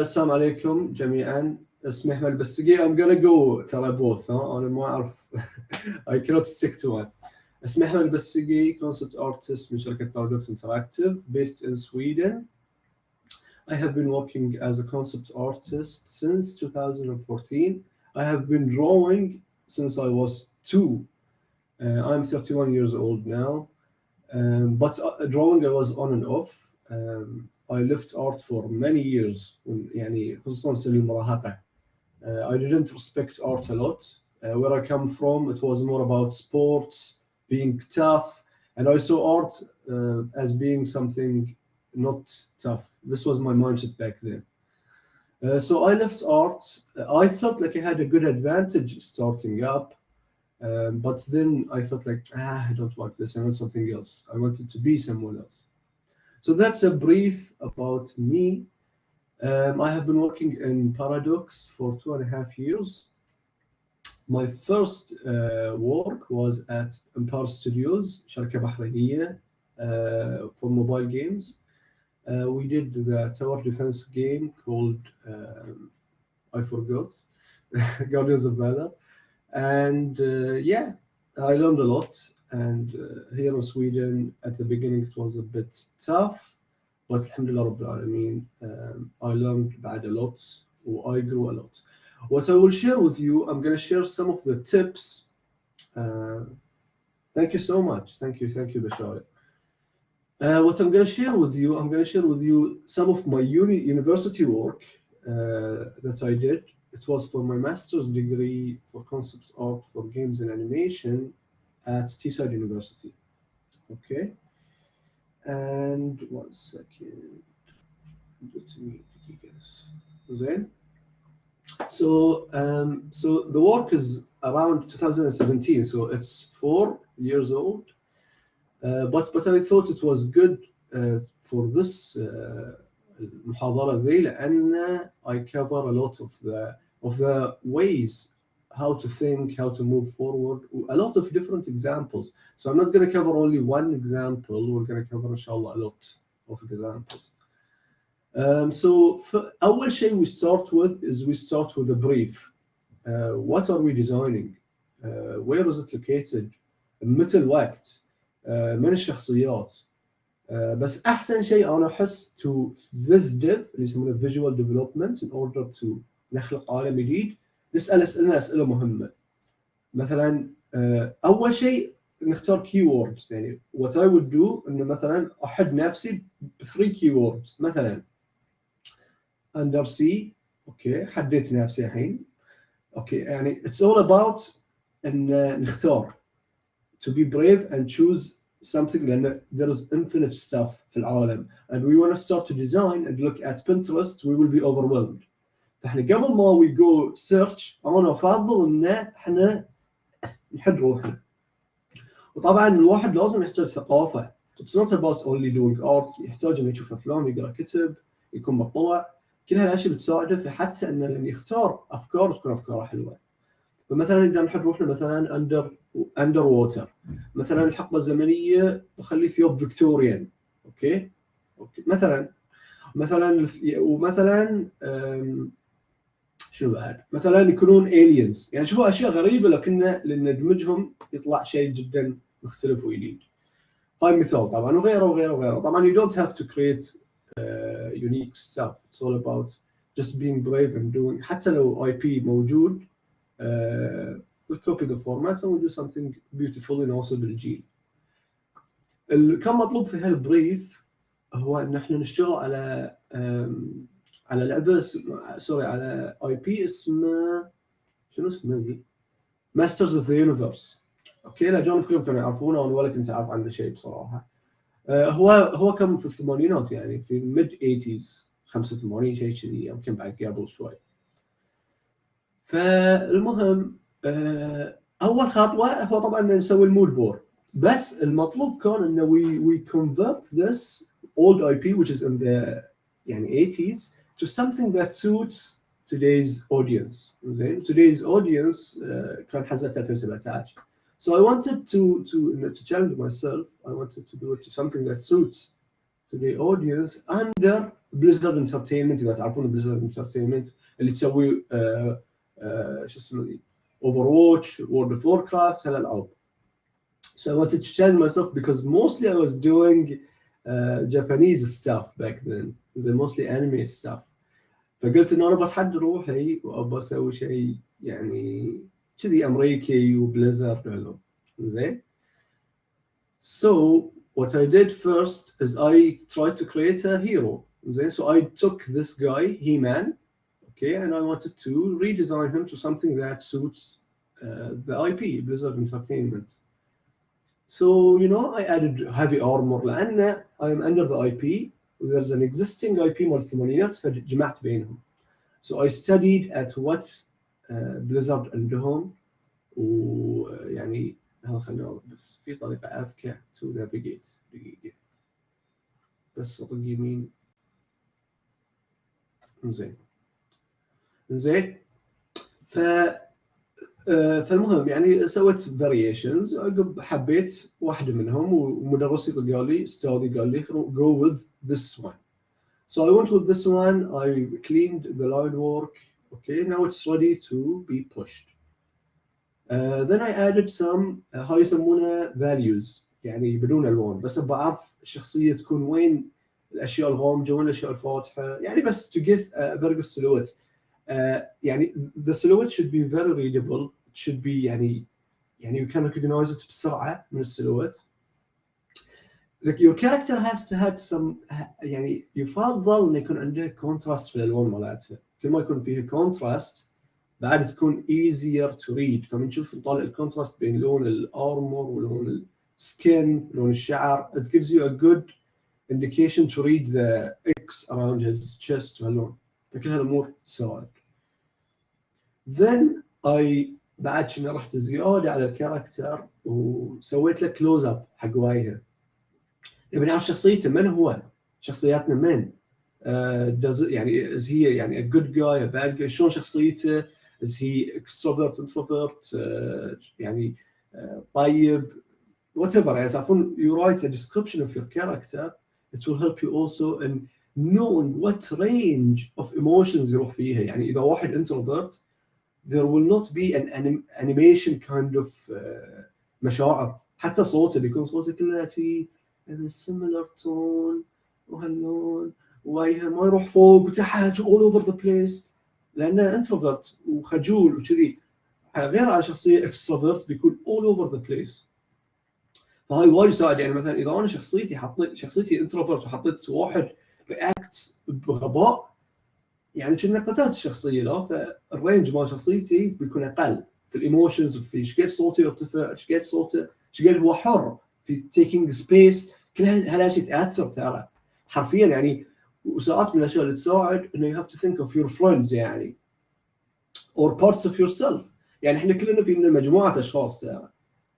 السلام عليكم جميعا. اسمي أحمد البسقي. I'm gonna go ترى both. أنا ما أعرف. I cannot stick to one. اسمي أحمد البسقي, concept artist من شركة Paradox Interactive based in Sweden. I have been working as a concept artist since 2014. I have been drawing since I was 2. I'm 31 years old now, but drawing I was on and off. I left art for many years, يعني خصوصا سن المراهقة. I didn't respect art a lot. Where I come from, it was more about sports, being tough, and I saw art as being something not tough. This was my mindset back then. So I left art. I felt like I had a good advantage starting up, but then I felt like, I don't want this, I want something else. I wanted to be someone else. So that's a brief about me. I have been working in Paradox for 2.5 years. My first work was at Empire Studios, شركة بحرينية, for mobile games. We did the tower defense game called, I forgot, Guardians of Valor. And yeah, I learned a lot. And here in Sweden, at the beginning, it was a bit tough. But alhamdulillah Rabbil Alameen, I learned بعد a lot, or I grew a lot. What I will share with you, I'm going to share some of the tips. Thank you so much. Thank you, Bashar. What I'm going to share with you, some of my university work that I did. It was for my master's degree for concept art for games and animation at Teesside University. Okay. And 1 second. Let me guess. Then, so the work is around 2017, so it's 4 years old. But I thought it was good for this المحاضرة ذي لأن I cover a lot of the ways how to think, how to move forward, a lot of different examples. So I'm not going to cover only one example. We're going to cover, inshallah, a lot of examples. So أول شيء we start with a brief. What are we designing? Where is it located? متى الوقت؟ من الشخصيات؟ بس أحسن شيء أنا أحس to this dev اللي يسمونه visual development in order to نخلق عالم جديد نسأل أسئلة مهمة. مثلا أول شيء نختار keywords. يعني what I would do إنه مثلا أحد نفسي ب 3 keywords. مثلا under sea. أوكي حددت نفسي الحين. أوكي يعني it's all about إن نختار to be brave and choose something لأن there is infinite stuff في العالم and we want to start to design and look at Pinterest we will be overwhelmed. فإحنا قبل ما we go search أنا أفضل إن إحنا نحد روحنا. وطبعًا الواحد لازم يحتاج ثقافة. It's not about only doing art. يحتاج إنه يشوف أفلام، يقرأ كتب، يكون مطلع. كل هالأشياء بتساعده في حتى إنه لما يختار أفكار تكون أفكاره حلوة. فمثلًا إذا نحد روحنا مثلًا under water. مثلًا الحقبة الزمنية بخلي ثياب فيكتوريان. أوكي. مثلًا ومثلًا شنو بعد؟ مثلا يكونون aliens، يعني شوفوا اشياء غريبه لكن ندمجهم يطلع شيء جدا مختلف وجديد. هاي مثال طبعا وغيره. طبعا you don't have to create unique stuff. It's all about just being brave and doing. حتى لو IP موجود we copy the format and we do something beautiful يناسب الجيل. كم مطلوب في هالبريف هو ان احنا نشتغل على لعبة على IP اسمه شنو اسمه ذي؟ Masters of the Universe. اوكي الاجانب كلهم كانوا يعرفونه وانا ولا كنت اعرف عنه شيء بصراحة. هو كان في الثمانينات يعني في mid 80s 85 شيء كذي يمكن بعد قبل شوي. فالمهم اول خطوة هو طبعا نسوي المود بورد. بس المطلوب كان انه we convert this old IP which is in the يعني 80s to something that suits today's audience. Today's audience كان حزت 2017. So I wanted to challenge myself. I wanted to do it to something that suits to the audience under Blizzard Entertainment. إذا تعرفون Blizzard Entertainment اللي تسوي شو اسمه ذي Overwatch, World of Warcraft هالألعاب. So I wanted to challenge myself because mostly I was doing Japanese stuff back then. They're mostly anime stuff. فقلت إنه أنا بتحدى روحي وأبغى أسوي شيء يعني كذي أمريكي وبليزرد ولا زين. So what I did first is I tried to create a hero. So I took this guy, He-Man, okay, and I wanted to redesign him to something that suits the IP, Blizzard Entertainment. So, you know, I added heavy armor لأن I'm under the IP. There's an existing IP مال الثمانينات فجمعت بينهم. So I studied at what Blizzard عندهم ويعني هذا خلينا بس في طريقة أذكى to navigate دقيقة بس أطق يمين زين فالمهم يعني سويت variations عقب حبيت واحدة منهم ومدرسي قال لي استاذي قال لي go with this one. So I went with this one. I cleaned the line work. Okay, now it's ready to be pushed. Then I added some هاي يسمونها values يعني بدون ألوان بس بعرف الشخصية تكون وين الأشياء الغامضة وين الأشياء الفاتحة يعني بس to give a very good silhouette. يعني the silhouette should be very readable. It should be يعني you can recognize it بسرعة من السلوات. Like your character has to have some يعني يفضل إنه يكون عنده contrast في الألوان مالته. كل ما يكون فيه contrast بعد تكون easier to read. فبنشوف نطلع الكونتراست بين لون الارمور ولون السكين لون الشعر. It gives you a good indication to read the X around his chest وهاللون. فكل هالأمور تساعد. Then I بعد شنو رحت زيادة على الكاركتر وسويت له كلوز اب حق واجهه. يبي نعرف شخصيته من هو. شخصياتنا من يعني is he يعني a good guy a bad guy شلون شخصيته is he extrovert introvert يعني طيب whatever يعني تعرفون you write a description of your character it will help you also in knowing what range of emotions يروح فيها. يعني إذا واحد introvert there will not be an animation kind of مشاعر. حتى صوته بيكون صوته كله في similar tone وهاللون وواجهه ما يروح فوق وتحت all over the place لأنه introvert وخجول وكذي. غير على شخصية extrovert بيكون all over the place. فهاي وايد يساعد. يعني مثلا إذا أنا حطيت شخصيتي introvert وحطيت واحد react بغباء يعني كنا قتلت الشخصية لا. فالرينج مال شخصيتي بيكون أقل في الإيموشنز في إيش قد صوتي يرتفع إيش قد صوته إيش قد هو حر في taking space. كل هالأشياء تأثر ترى حرفيا يعني. وساعات من الأشياء اللي تساعد إنه you have to think of your friends يعني or parts of yourself. يعني إحنا كلنا في مجموعة أشخاص ترى.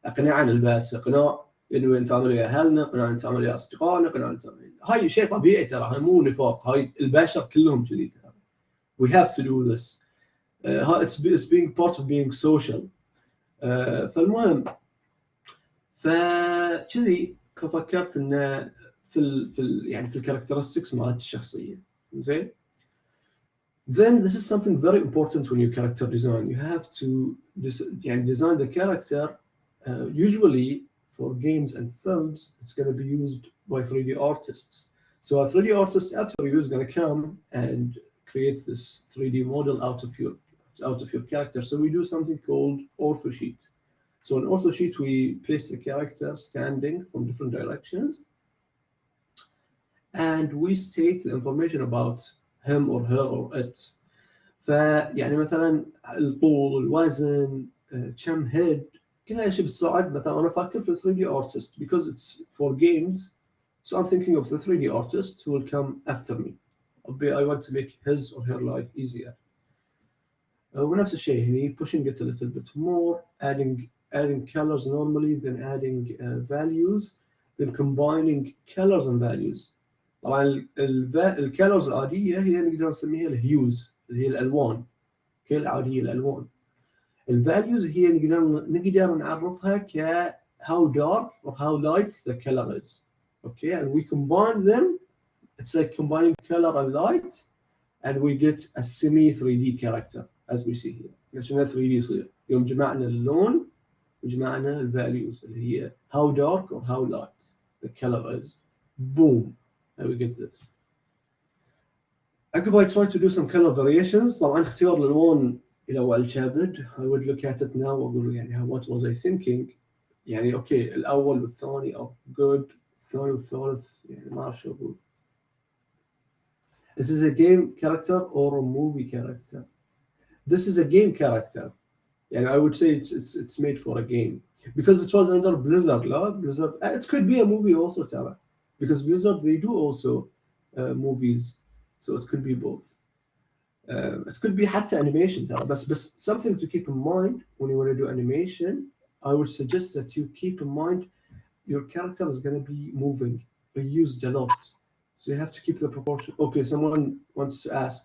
إقناع عن الباس إقناع إنه نتعامل ويا أهلنا إقناع نتعامل ويا أصدقائنا إقناع هاي شيء طبيعي ترى. هاي مو نفاق. هاي البشر كلهم كذي ترى. We have to do this. It's being part of being social. فالمهم فكذي ففكرت إنه يعني في الكاركترستكس مالت الشخصية. زين. Then this is something very important when you character design. You have to design the character. Usually for games and films, it's going to be used by 3D artists. So a 3D artist after you is going to come and create this 3D model out of your character. So we do something called ortho sheet. So in ortho sheet we place the character standing from different directions, and we state the information about him or her or it. فيعني مثلا الطول الوزن كم head كل هالشيء بتساعد. مثلا أنا أفكر في 3D artist because it's for games. So I'm thinking of the 3D artist who will come after me. I want to make his or her life easier. ونفس الشيء هني pushing it a little bit more, adding colors normally, then adding values, then combining colors and values. طبعا الكالرز العادية هي نقدر نسميها الهيوز اللي هي الألوان. كل عادية الألوان. الفاليوز هي نقدر نعرفها ك how dark or how light the color is. Okay, and we combine them it's like combining color and light, and we get a semi 3D character as we see here. عشان 3D يصير يوم جمعنا اللون وجمعنا الvalues اللي هي how dark or how light the color is. Boom, and we get this. عقب I try to do some color variations. طبعا اختيار الالوان الى الكبد. I would look at it now واقول يعني what was I thinking. يعني اوكي الاول والثاني are good, الثاني والثالث يعني ما اعرف شو اقول. This is a game character or a movie character? This is a game character. And I would say it's made for a game because it was under Blizzard. Blizzard. It could be a movie also, Tara, because Blizzard they do also movies, so it could be both. It could be حتى animation, Tara. But something to keep in mind when you want to do animation, I would suggest that you keep in mind your character is going to be moving, used a lot, so you have to keep the proportion. Okay, someone wants to ask.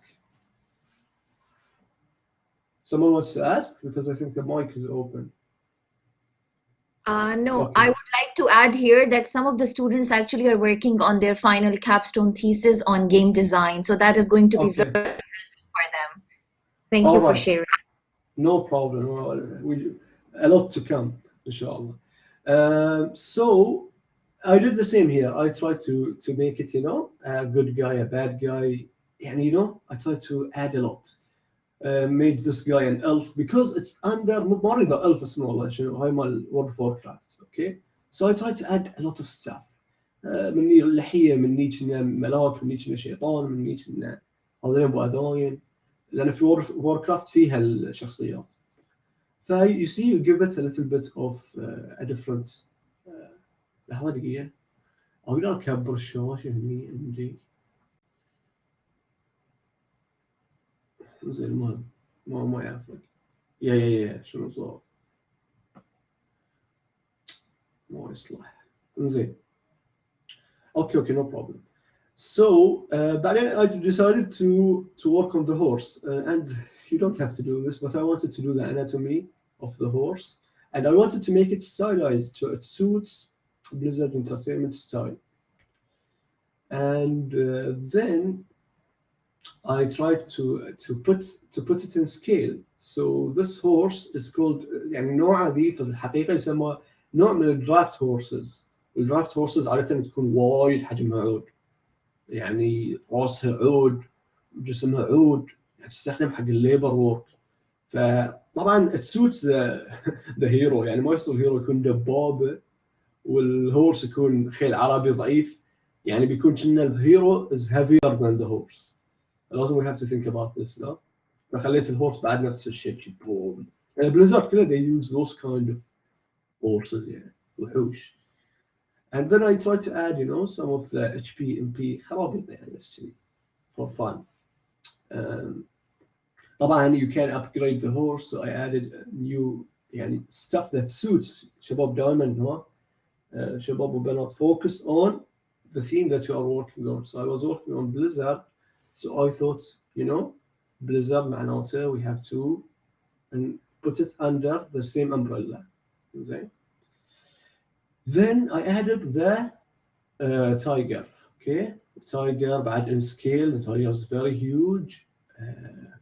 Someone wants to ask because I think the mic is open. No, okay. I would like to add here that some of the students actually are working on their final capstone thesis on game design. So that is going to be very helpful for them. Thank you for sharing. No problem. A lot to come, inshallah. So I did the same here. I tried to make it, you know, a good guy, a bad guy. And, you know, I tried to add a lot. Made this guy an elf because it's under مريضة elf اسمه شنو هاي مال World of Warcraft. Okay, so I tried to add a lot of stuff. مني اللحية مني كنا ملاك مني كنا شيطان مني كنا هذين ابو اذاين لان في Warcraft فيها الشخصيات. ف you see you give it a little bit of a different. لحظة دقيقة اقدر اكبر الشاشة هني عندي. زين المهم ما يعرفك يا شنو صار ما يصلح زين okay no problem. So بعدين I decided to work on the horse and you don't have to do this but I wanted to do the anatomy of the horse and I wanted to make it stylized so it suits Blizzard Entertainment style and then I tried to put it in scale. So this horse is called يعني نوع ذي في الحقيقة يسمى نوع من الدرافت هورسز. الدرافت هورسز عادة تكون وايد حجمها عود. يعني راسها عود، جسمها عود، يعني تستخدم حق الليبر وورك. فطبعا it suits the hero يعني ما يصير الهيرو يكون دبابة والهورس يكون خيل عربي ضعيف. يعني بيكون كنا الهيرو is heavier than the horse. لازم we have to think about this لا فخليت الهورس بعد نفس الشيء بوم يعني بليزرد كله they use those kind of horses يعني وحوش and then I tried to add you know some of the HP MP خرابيط يعني بس كذي for fun طبعا you can upgrade the horse so I added new يعني stuff that suits شباب دائما شباب وبنات focus on the theme that you are working on so I was working on Blizzard. So I thought, you know, Blizzard معناته we have to put it under the same umbrella. Okay? Then I added the tiger. Okay, the tiger بعد in scale. The tiger is very huge.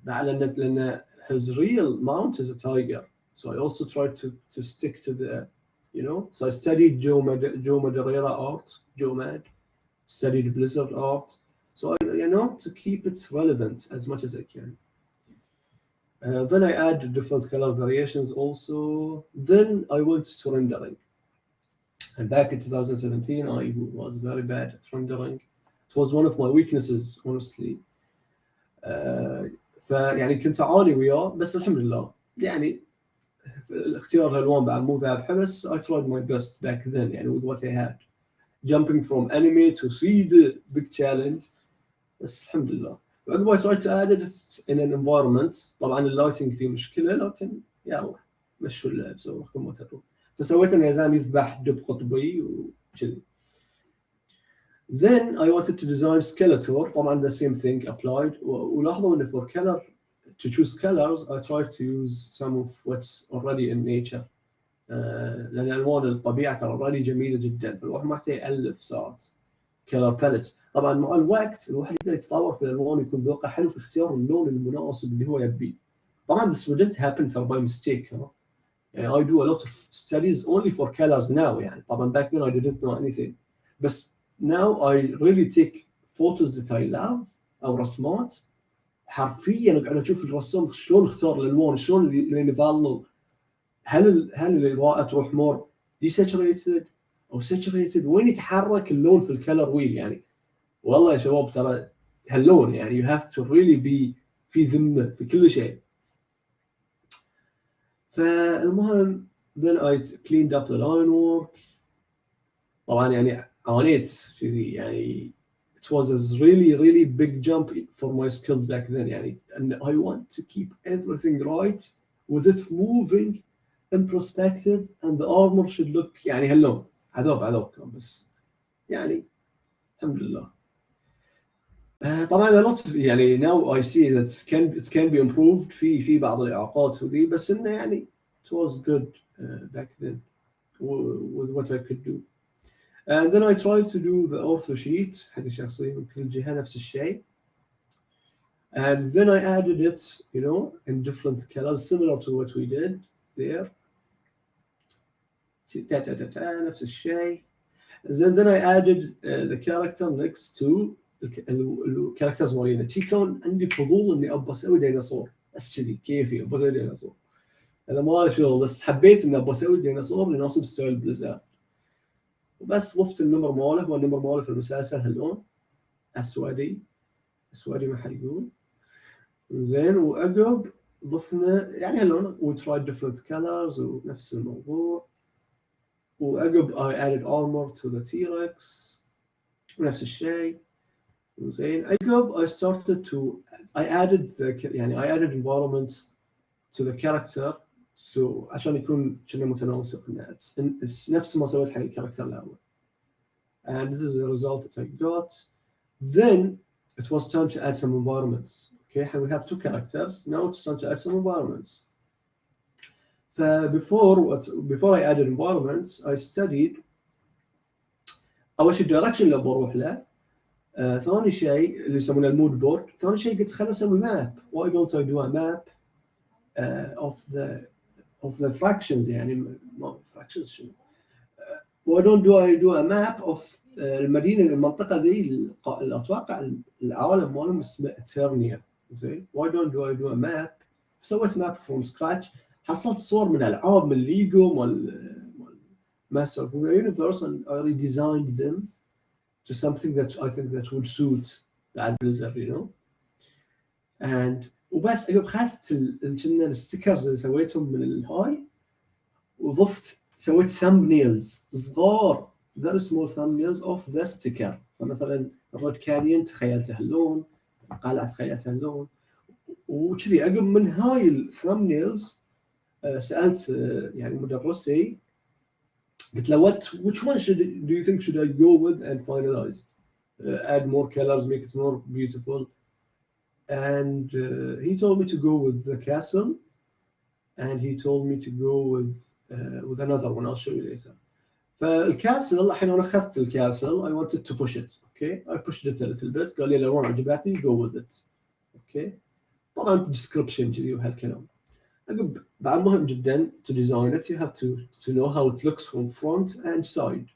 لأن his real mount is a tiger. So I also tried to stick to the, you know. So I studied Joe Madureira art, Joe Mad, studied Blizzard art. So you know to keep it relevant as much as I can. Then I add different color variations also. Then I went to rendering. And back in 2017, I was very bad at rendering. It was one of my weaknesses, honestly. فيعني كنت أعاني وياه بس الحمد لله يعني اختيار الألوان بعد مو ذابحة بس I tried my best back then يعني with what I had. Jumping from anime to see the big challenge. بس الحمد لله. وعقب I tried to add it in an environment. طبعا اللايتنج فيه مشكلة لكن يلا مشوا اللعب سووا لكم ما تبون. فسويت إن يزام يذبح دب قطبي وكذي. Then I wanted to design Skeletor. طبعا the same thing applied. ولاحظوا إن for color to choose colors I tried to use some of what's already in nature. لأن ألوان الطبيعة ترى already جميلة جدا. فالواحد ما يحتاج يألف ساعات. كلر باليتس. طبعا مع الوقت الواحد يقدر يتطور في الالوان، يكون ذوقه حلو في اختيار اللون المناسب اللي هو يبيه. طبعا this wouldn't happen by mistake. يعني I do a lot of studies only for colors now. يعني طبعا back then I didn't know anything. بس now I really take photos that I love أو رسمات حرفيا قاعد أشوف الرسام شلون اختار الألوان، شلون اللي يظلل، هل الإضاءة تروح more desaturated أو saturated، وين يتحرك اللون في الكلر ويل. يعني والله يا شباب ترى هاللون يعني you have to really be في ذمة في كل شيء. فالمهم then I cleaned up the line work. طبعا يعني عانيت كذي يعني it was a really big jump for my skills back then يعني and I want to keep everything right with it moving in perspective and the armor should look يعني هاللون عذاب كان بس يعني الحمد لله. طبعا a lot of يعني now I see that it can be improved في بعض الإعاقات وذي، بس إنه يعني it was good back then with what I could do. And then I tried to do the ortho sheet حق الشخصية من كل جهة نفس الشيء. And then I added it, in different colors similar to what we did there. نفس الشيء. Then I added the character next to الكاركترز مالينا. شي كان عندي فضول إني أبغى أسوي ديناصور، بس كذي كيفي أبغى أسوي ديناصور. أنا ما أعرف شلون، بس حبيت إني أبغى أسوي ديناصور اللي يناسب ستايل بليزرد. وبس ضفت النمر ماله، هو النمر ماله في المسلسل هاللون اسودي ما حيقول زين. وعقب ضفنا يعني هاللون we tried different colors ونفس الموضوع. وعقب I added armor to the T-Rex ونفس الشيء زين. عقب I added environments to the character so عشان يكون كنا متناسق نفس ما سويت حق الكاركتر الأول. And this is the result that I got. Then it was time to add some environments. Okay, we have two characters. Now it's time to add some environments. Before I added environments, I studied أول شيء الدايركشن اللي بروح له. ثاني شيء اللي يسمونه المود بورد. ثاني شيء قلت خليني أسوي map. Why don't I do a map of the fractions يعني fractions شنو؟ Why don't I do a map of المنطقة ذي الأتوقع العالم مالهم اسمه إترنيا زين. Why don't I do a map؟ سويت map from scratch. حصلت صور من ألعاب من ليجو مال Master of the Universe and I redesigned them to something that I think that would suit the Blizzard, And وبس عقب خذت كنا الستيكرز اللي سويتهم من الهاي وضفت سويت thumbnails صغار very small thumbnails of the sticker. فمثلا الريد كانيون تخيلته اللون، القلعة تخيلتها اللون وكذي. عقب من هاي الثامبنيلز سألت يعني مدرسي قلت له which one do you think should I go with and finalize? Add more colors, make it more beautiful. And he told me to go with the castle and he told me to go with another one. I'll show you later. فالكاسل الحين أنا أخذت الكاسل. I wanted to push it. Okay, I pushed it a little bit. قال لي الألوان عجبتني go with it. Okay. طبعا description كذي وهالكلام. عقب بعد مهم جدا to design it you have to know how it looks from front and side.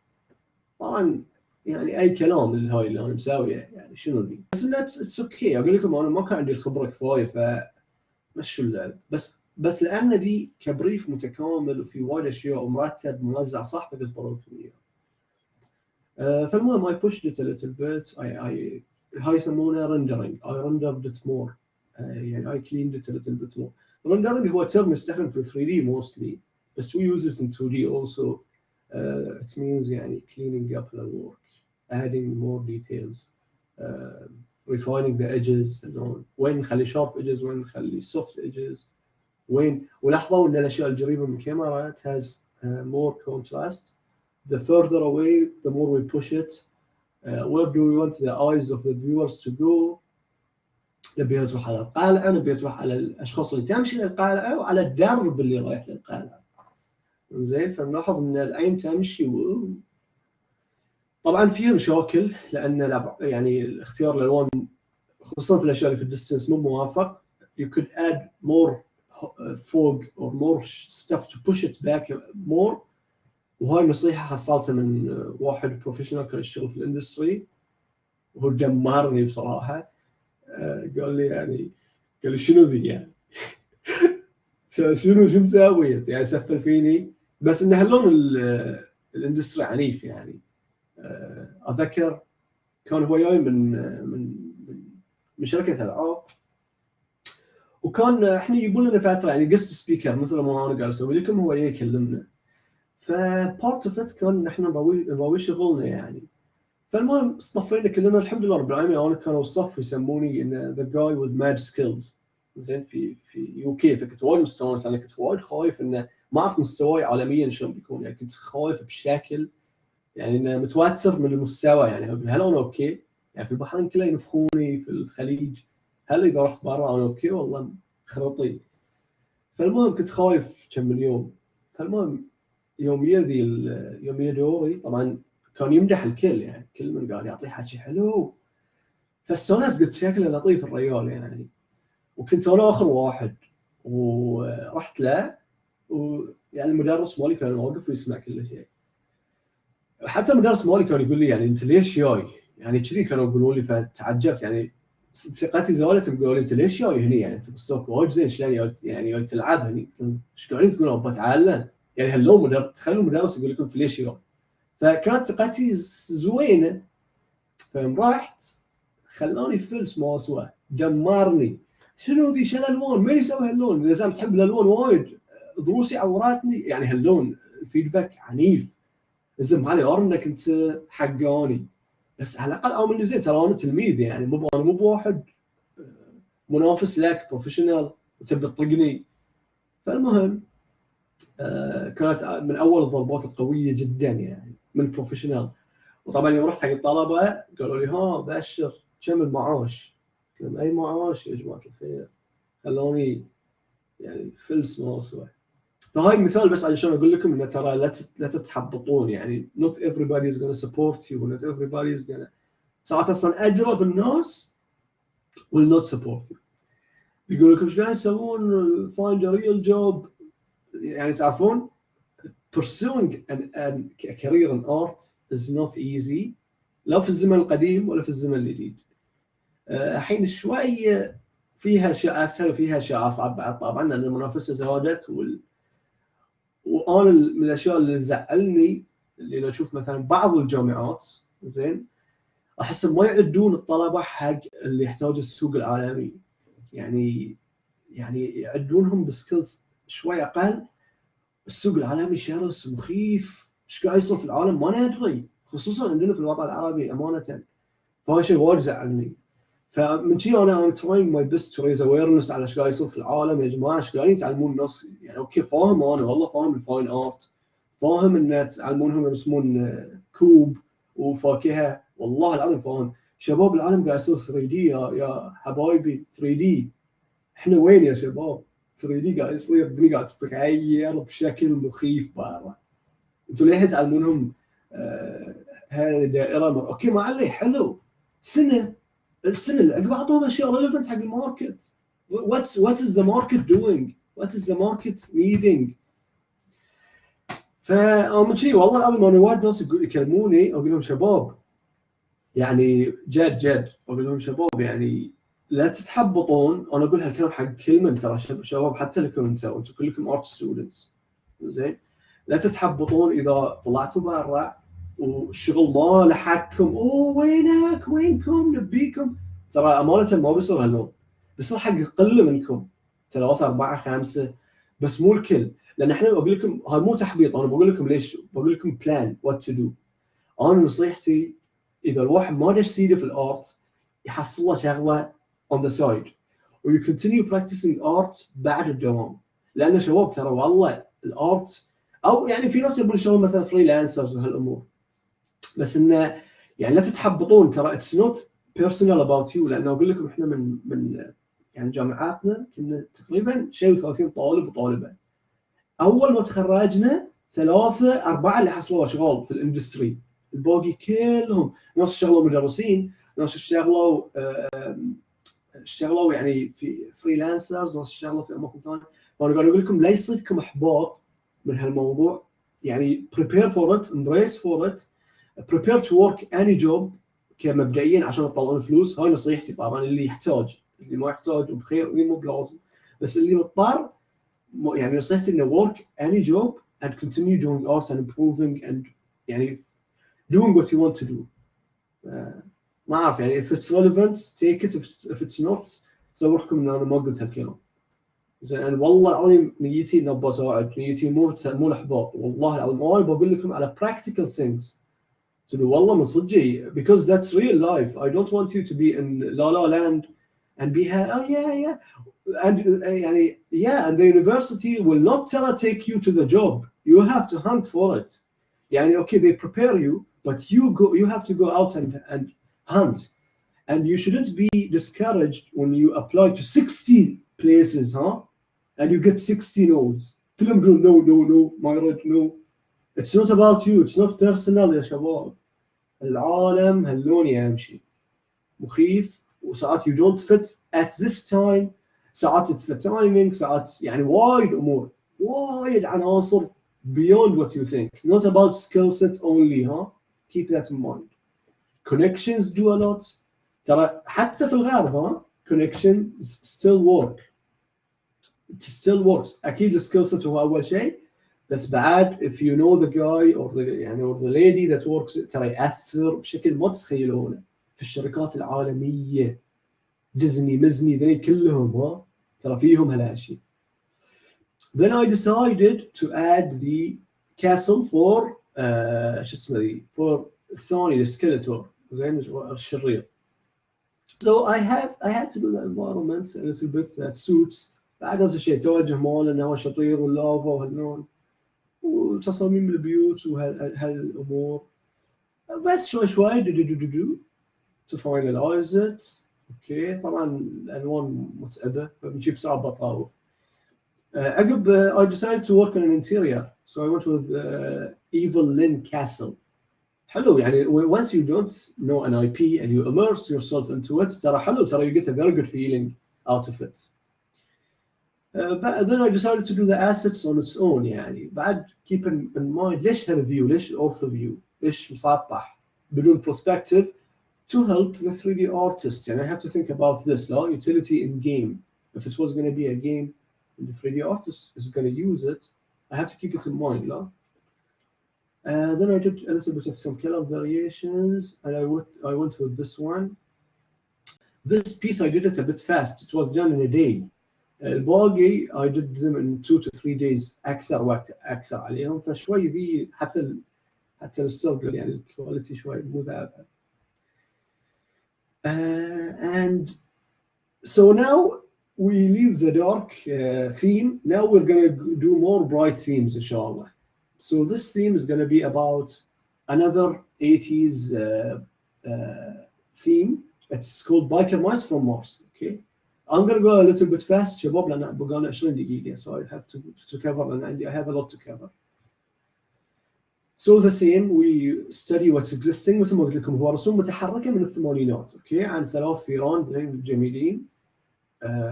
طبعا يعني أي كلام هاي اللي أنا مساويه يعني شنو ذي. بس it's okay. أقول لكم أنا ما كان عندي الخبرة كفاية فمشوا اللعب. بس لأن ذي كبريف متكامل وفي وايد أشياء ومرتب موزع صح فقلت بروكم إياه. فالمهم I pushed it a little bit. هاي يسمونه rendering. I rendered it more. يعني I cleaned it a little bit more. Rendering هو term يستخدم في 3D mostly. But we use it in 2D also. It means يعني cleaning up the work, adding more details, refining the edges. وين نخلي sharp edges وين نخلي soft edges. وين ولاحظوا ان الاشياء القريبه من الكاميرا it has more contrast. The further away the more we push it. Where do we want the eyes of the viewers to go? نبيها تروح على القلعه، نبيها تروح على الاشخاص اللي تمشي للقلعه وعلى الدرب اللي رايح للقلعه. زين فنلاحظ ان العين تمشي طبعا فيها مشاكل لان يعني اختيار الالوان خصوصا في الاشياء اللي في الديستنس مو موافق. You could add more fog or more stuff to push it back more. وهاي نصيحة حصلتها من واحد بروفيشنال كان يشتغل في الاندستري وهو دمرني بصراحة. قال لي يعني قال لي شنو ذي يعني شنو مسوي يعني سفل فيني. بس ان هاللون الاندستري عنيف يعني. اذكر كان هو جاي من شركة العاب وكان احنا يجيبون لنا فترة يعني جست سبيكر مثل ما انا قاعد اسوي لكم هو يكلمنا. فبارت اوف ات كان احنا نبوي شغلنا يعني. فالمهم اصطفينا كلنا الحمد لله رب العالمين. انا كانوا الصف يسموني ان ذا جاي وذ ماد سكيلز زين في يو كي. فكنت وايد مستانس. انا كنت وايد خايف انه ما اعرف مستواي عالميا شلون بيكون يعني. كنت خايف بشكل يعني انه متوتر من المستوى يعني. اقول هل انا اوكي يعني في البحرين كله ينفخوني في الخليج. هل اذا رحت برا انا اوكي والله خرطي. فالمهم كنت خايف كم من يوم. فالمهم يوم يجي دوري طبعا كان يمدح الكل يعني. كل من قال يعطيه حكي حلو. فاستانست قلت شكله لطيف الرجال يعني. وكنت انا اخر واحد ورحت له ويعني المدرس مالي كان واقف ويسمع كل شيء. حتى المدرس مالي كان يقول لي يعني انت ليش جاي يعني كذي كانوا يقولوا لي. فتعجبت يعني ثقتي زالت. بيقولوا لي انت ليش جاي هني يعني انت مستواك وايد زين شلون يعني تلعب هني. ايش قاعدين تقولون ابى اتعلم يعني. هاللون مدرس تخلوا المدرس يقول لكم انت ليش جاي. فكانت ثقتي زوينه. فيوم رحت خلاني فلس ما اسوى دمرني. شنو ذي شل الوان ما يسوي هاللون. لازم تحب الالوان وايد. ضروسي عوراتني يعني. هاللون الفيدباك عنيف. لازم علي انك انت حقاني. بس على الاقل امن زين ترى انا تلميذ يعني. انا مو بواحد منافس لك بروفيشنال وتبدا تطقني. فالمهم كانت من اول الضربات القويه جدا يعني من بروفيشنال. وطبعا يوم رحت حق الطلبه قالوا لي ها بشر كم المعاش؟ قلت لهم اي معاش يا جماعه الخير. خلوني يعني فلس ما اسوى. فهاي مثال بس علشان اقول لكم ان ترى لا تتحبطون يعني. not everybody is going to support you. not everybody is going to. ساعات اصلا اجرب الناس will not support you. يقول لكم ايش قاعد تسوون find a real job يعني. تعرفون pursuing a career in art is not easy. لا في الزمن القديم ولا في الزمن الجديد. الحين شوي فيها اشياء اسهل وفيها اشياء اصعب بعد طبعا لان المنافسه زادت وانا من الاشياء اللي زعلني اللي اشوف مثلا بعض الجامعات زين احس ما يعدون الطلبه حق اللي يحتاج السوق العالمي يعني يعدونهم بسكيلز شوي اقل. السوق العالمي شرس مخيف. ايش قاعد يصير في العالم ما ندري خصوصا عندنا في الوطن العربي امانه. فهذا شيء وايد زعلني. فمن شي انا تراينج ماي بيست تو ريز اويرنس على ايش قاعد يصير في العالم. يا جماعه ايش قاعدين تعلمون الناس يعني. اوكي فاهم انا والله فاهم الفاين ارت. فاهم ان تعلمونهم يرسمون كوب وفاكهه. والله العظيم فاهم. شباب العالم قاعد يصير 3 دي يا حبايبي. 3 دي احنا وين يا شباب؟ 3 دي قاعد يصير. الدنيا قاعد تتغير بشكل مخيف برا. انتم ليه تعلمونهم هذه دائره اوكي ما عليه حلو. السنه اللي عقب اعطوهم اشياء ريليفنت حق الماركت. what is the market doing? what is the market needing؟ فمن شيء والله العظيم انا وايد ناس يكلموني اقول لهم شباب يعني جد اقول لهم شباب يعني لا تتحبطون. انا اقول هالكلام حق كل من ترى شباب حتى لكم انتم كلكم ارت ستودنتس زين. لا تتحبطون اذا طلعتوا برا والشغل ما لحقكم. اوه وينك وينكم نبيكم. ترى امانه ما بيصير هاللون. بيصير حق قله منكم 3 4 5 بس مو الكل. لان احنا بقول لكم هاي مو تحبيط. انا بقول لكم ليش. بقول لكم بلان وات تو دو. انا نصيحتي اذا الواحد ما دش سيده في الارت يحصل له شغله on the side و you continue practicing art بعد الدوام. لان شباب ترى والله الارت او يعني في ناس يبون يشتغلون مثلا فريلانسرز وهالامور. بس انه يعني لا تتحبطون. ترى اتس نوت بيرسونال اباوت يو. لانه اقول لكم احنا من يعني جامعاتنا كنا تقريبا شيء 30 طالب وطالبه. اول ما تخرجنا 3 4 اللي حصلوا اشغال في الاندستري. الباقي كلهم ناس اشتغلوا مدرسين، ناس اشتغلوا يعني في فريلانسرز، ناس اشتغلوا في اماكن ثانيه. فانا قاعد اقول لكم لا يصيدكم احباط من هالموضوع، يعني prepare for it, embrace for it, prepare to work any job كمبدئيا عشان تطلعون فلوس. هاي نصيحتي طبعا، اللي يحتاج، اللي ما يحتاج وبخير، واللي مو بلازم، بس اللي مضطر يعني نصيحتي انه work any job and continue doing art and improving and يعني doing what you want to do. ما اعرف يعني if it's relevant take it, if it's not صوركم ان انا ما قلت هالكلام. زين انا والله العظيم نيتي اني ابغى اساعد، نيتي مو الاحباط، والله العظيم وانا بقول لكم على practical things to do والله من صدقي because that's real life. I don't want you to be in la la land and be oh yeah and يعني yeah and the university will not take you to the job, you have to hunt for it. يعني okay they prepare you but you have to go out and hunt, and you shouldn't be discouraged when you apply to 60 places and you get 60 no's. كلهم يقولون no ما يرد no. It's not about you, it's not personal يا شباب. العالم هاللون يمشي مخيف، وساعات you don't fit at this time، ساعات it's the timing، ساعات يعني وايد امور، وايد عناصر beyond what you think. Not about skill set only keep that in mind. Connections do a lot. ترى حتى في الغرب connections still work. It still works. أكيد السكيل set هو أول شيء، بس بعد if you know the guy or the يعني or the lady that works ترى يأثر بشكل ما تتخيلونه في الشركات العالمية. ديزني مزني ذي كلهم ترى فيهم هالاشياء. Then I decided to add the castle for شو اسمه ذي for الثاني السكيلتور زين الشرير. So I had to do the environment a little bit that suits. بعد نفس الشيء توجه مال انه هو شطير واللافا وهاللون وتصاميم البيوت وهالامور، بس شوي do to finalize it. اوكي طبعا الالوان متعبه فبنجيب ساعه بطاوه. عقب I decided to work on an interior, so I went with Evil Lynn Castle. حلو يعني once you don't know an IP and you immerse yourself into it ترى حلو، ترى you get a very good feeling out of it. But then I decided to do the assets on its own. يعني بعد keep in mind ليش هالفيو، ليش ortho view، ليش مسطح بدون perspective to help the 3D artist. يعني I have to think about this utility in game. If it was going to be a game and the 3D artist is going to use it, I have to keep it in mind. Then I did a little bit of some color variations, and I went with this one. This piece I did it a bit fast. It was done in a day. الباقي I did them in 2 to 3 days. أكثر وقت أكثر عليهم، فشوي ذي حتى السترجل يعني الكواليتي شوي مو ذا. And so now we leave the dark theme. Now we're going to do more bright themes, inshallah. So this theme is going to be about another 80s theme. It's called Biker Mice from Mars. Okay, I'm going to go a little bit fast شباب لأن بقالنا 20 دقيقة, so I have to cover and I have a lot to cover. So the same, we study what's existing. مثل ما قلت لكم هو رسوم متحركة من الثمانينات، اوكي، عن 3 فيران ذين جميلين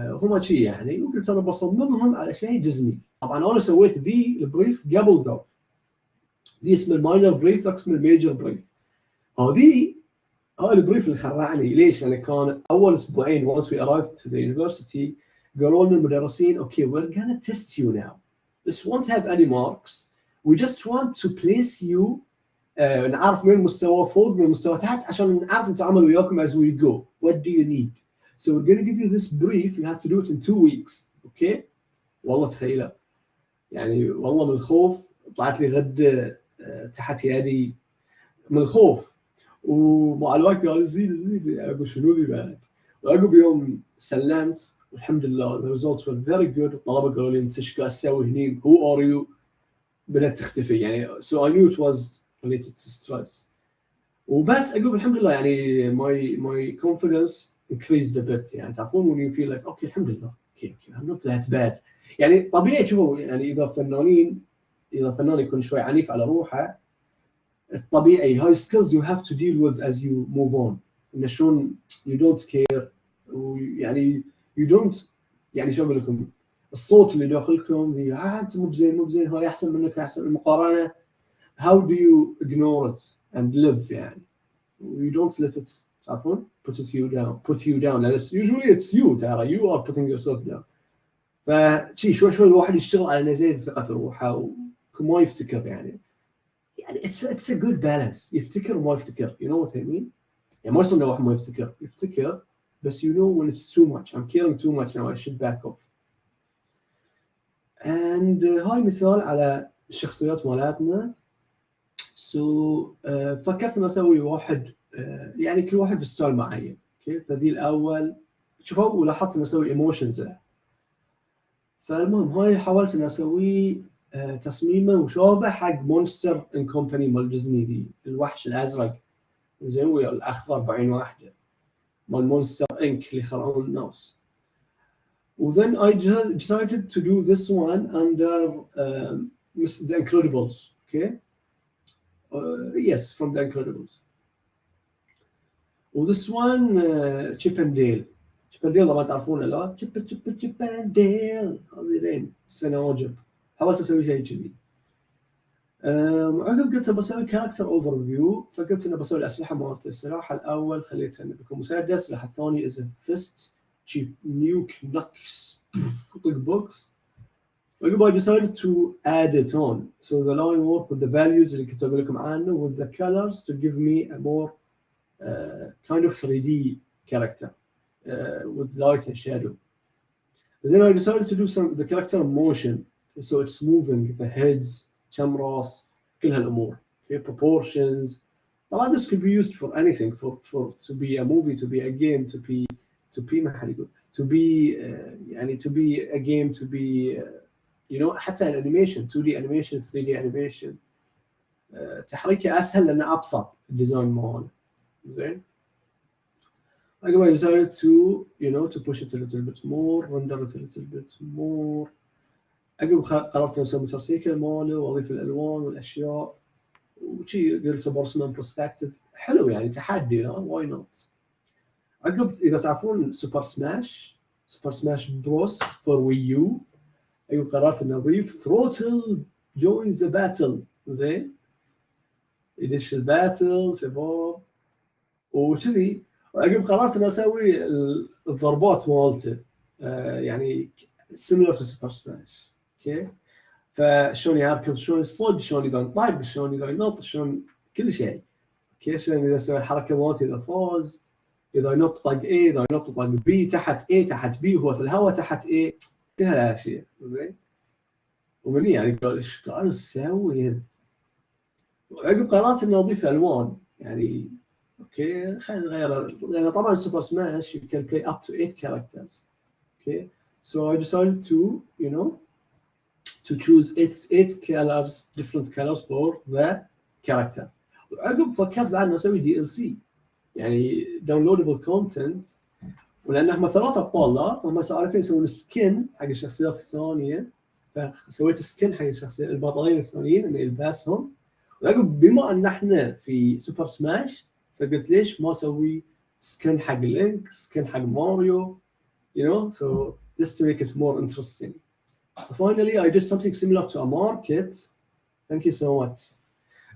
هم شيء يعني، وقلت انا بصممهم على شيء ديزني. طبعا انا سويت ذي البريف قبل ذا، ذي اسمه الماينر بريف، ذاك اسمه الميجر بريف. هذا البريف اللي خرعني ليش؟ لان كان اول اسبوعين once we arrived to the university قالوا لنا المدرسين okay we're gonna test you now, this won't have any marks, we just want to place you نعرف من المستوى فوق من المستوى تحت عشان نعرف نتعامل وياكم as we go. What do you need? So we're going to give you this brief, you have to do it in 2 weeks. Okay? والله تخيله يعني والله من الخوف طلعت لي غد تحت يدي من الخوف، ومع الوقت قال زين اقول شنو لي بعد. وعقب يوم سلمت والحمد لله the results were very good. الطلبه قالوا لي انت ايش قاعد تسوي هني؟ who are you؟ بدأت تختفي يعني so I knew it was related to stress. وبس عقب الحمد لله يعني my confidence increased a bit. يعني تعرفون when you feel like okay الحمد لله okay I'm not that bad. يعني طبيعي شوفوا يعني اذا فنان يكون شوي عنيف على روحه الطبيعي. هاي skills you have to deal with as you move on. إن شلون you don't care ويعني you don't يعني شو أقول لكم الصوت اللي داخلكم ذي أنت مو بزين هاي أحسن منك أحسن المقارنة. How do you ignore it and live يعني you don't let it تعرفون put you down and usually it's you ترى you are putting yourself down. فشي شوي الواحد يشتغل على إنه يزيد الثقة في روحه وما يفتكر يعني it's a good balance. يفتكر وما يفتكر you know what I mean. يعني ما يصير إنه واحد ما يفتكر بس you know when it's too much. I'm caring too much now I should back off. and هاي مثال على الشخصيات مالتنا. so فكرت إن أسوي واحد يعني كل واحد في ستايل معين. اوكي فذي الأول شوفوا ولاحظت إن أسوي emotions له. فالمهم هاي حاولت إن أسوي تصميمه مشابه حق مونستر ان كومباني مال ديزني دي الوحش الازرق زين ويا الاخضر بعين واحده مال مونستر انك اللي خلعون الناس. وthen I decided to do this one under the Incredibles. Okay yes from the Incredibles. وthis one Chip and Dale طبعا تعرفونه لا Chip and Dale هذين سنواجب. حاولت اسوي شيء كذي. عقب قلت بسوي كاركتر اوفر فيو فقلت انه بسوي الاسلحه مالته. السلاح الاول خليته انه بيكون مسدس. السلاح الثاني از فيست تشيب نيوك نكس بوكس. عقب I decided to add it on so the line work with the values اللي كتب لكم عنه with the colors to give me a more kind of 3D character with light and shadow. And then I decided to do the character motion so it's moving the heads كم راس كل هالامور. okay proportions. طبعا this could be used for anything for to be a movie to be a game to be ما حد يقول to be يعني to be a game to be you know حتى الانيميشن 2D animation 3D animation تحريكه اسهل لانه ابسط الديزاين ماله زين. I decided to you know to push it a little bit more render it a little bit more. عقب قررت اسوي موتورسيكل ماله واضيف الالوان والاشياء وشي قلت برسمه برسبكتيف حلو يعني تحدي لا واي نوت. عقب اذا تعرفون سوبر سماش بروس فور وي يو قررت اني اضيف ثروتل جوينز ذا باتل زين يدش الباتل شباب وكذي. وعقب قررت اني اسوي الضربات مالته يعني similar to سوبر سماش. اوكي فشلون يركض شلون يصد شلون اذا ينطق شلون اذا ينط شلون كل شيء. اوكي شلون اذا سوى الحركه مالته اذا فاز اذا ينط طق A اذا ينط طق B تحت A تحت B وهو في الهواء تحت A كل هالاشياء زين. ومن يعني قال ايش قاعد اسوي. وعقب قررت اني اضيف الوان يعني اوكي خلينا نغير لان طبعا سوبر سماش you can play up to 8 characters. okay so I decided to you know to choose 8 colors different colors for the character. وعقب فكرت بعد اني اسوي DLC يعني downloadable content ولانهم 3 ابطال لا فهم ساعتين يسوون سكن حق الشخصيات الثانيه فسويت سكن حق الشخصيات البطلين الثانيين اني البسهم. وعقب بما ان احنا في سوبر سماش فقلت ليش ما اسوي سكن حق لينك سكن حق ماريو you know so just to make it more interesting. Finally I did something similar to a market. Thank you so much.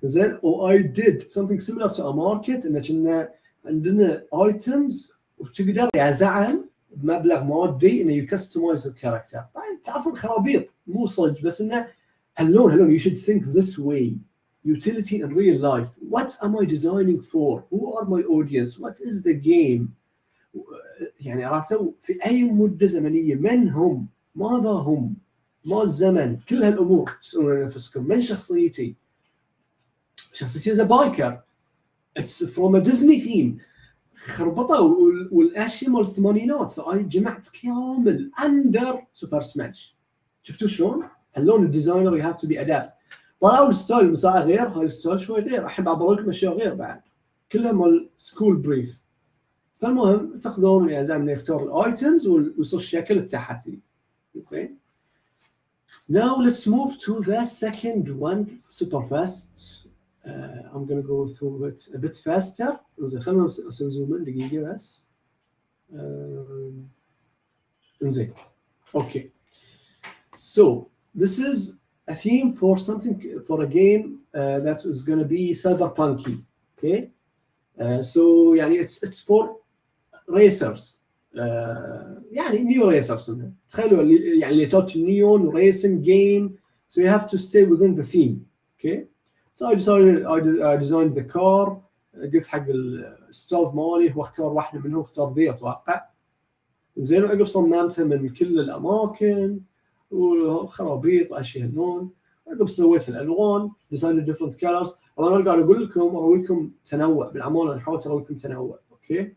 Then I did something similar to a market ان كنا عندنا items وتقدر يا زعم بمبلغ مادي انه يكستمايز الكاركتر. طيب تعرفون خرابيط مو صدق بس انه هاللون you should think this way. Utility in real life. What am I designing for? Who are my audience? What is the game? يعني عرفتوا في اي مده زمنيه من هم؟ ماذا هم؟ ما الزمن؟ كل هالامور تسالون نفسكم من شخصيتي؟ شخصيتي از بايكر. It's from a Disney theme. خربطه والاشياء مال الثمانينات فاي جمعت كامل اندر سوبر سماش. شفتوا شلون؟ هاللون الديزاينر you have to be adapt. طلعوا الستايل مساعة غير هاي الستايل شوي غير احب اعبر لكم اشياء غير بعد كلها مال سكول بريف. فالمهم تاخذون يعني زي ما نختار الايتمز ويصير الشكل التحتي زين. Now let's move to the second one super fast. I'm gonna go through it a bit faster. زين خلينا نسوي زوم دقيقة بس. زين. Okay. So this is a theme for something, for a game that is going to be cyberpunky. Okay. So يعني it's for racers. يعني new racers. تخيلوا يعني اللي touch neon racing game. So you have to stay within the theme. Okay. So I designed the car. قلت حق الستاف مالي هو اختار واحدة منهم، اختار ذي اتوقع. زين وعقب صممتها من كل الاماكن وخرابيط واشياء هاللون. عقب سويت الالوان ديزاين ديفرنت كلرز. طبعا انا قاعد اقول لكم ارويكم تنوع بالعمالة، انا حاولت ارويكم تنوع. اوكي